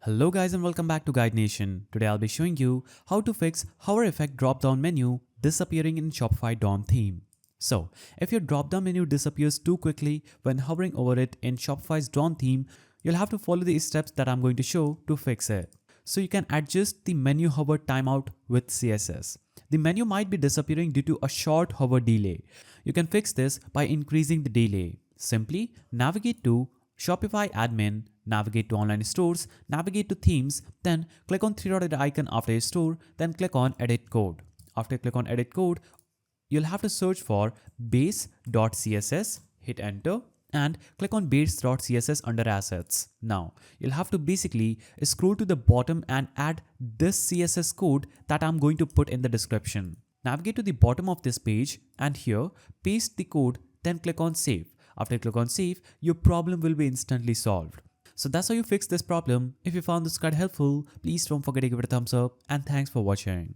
Hello guys and welcome back to Guide Nation. Today I'll be showing you how to fix hover effect drop-down menu disappearing in Shopify Dawn theme. So, if your drop-down menu disappears too quickly when hovering over it in Shopify's Dawn theme, you'll have to follow the steps that I'm going to show to fix it. So you can adjust the menu hover timeout with CSS. The menu might be disappearing due to a short hover delay. You can fix this by increasing the delay. Simply navigate to Shopify admin, navigate to online stores, navigate to themes, then click on three-dotted icon after your store, then click on edit code. After you click on edit code, you'll have to search for base.css, hit enter, and click on base.css under assets. Now, you'll have to basically scroll to the bottom and add this CSS code that I'm going to put in the description. Navigate to the bottom of this page and here, paste the code, then click on save. After you click on save, your problem will be instantly solved. So that's how you fix this problem. If you found this guide helpful, please don't forget to give it a thumbs up and thanks for watching.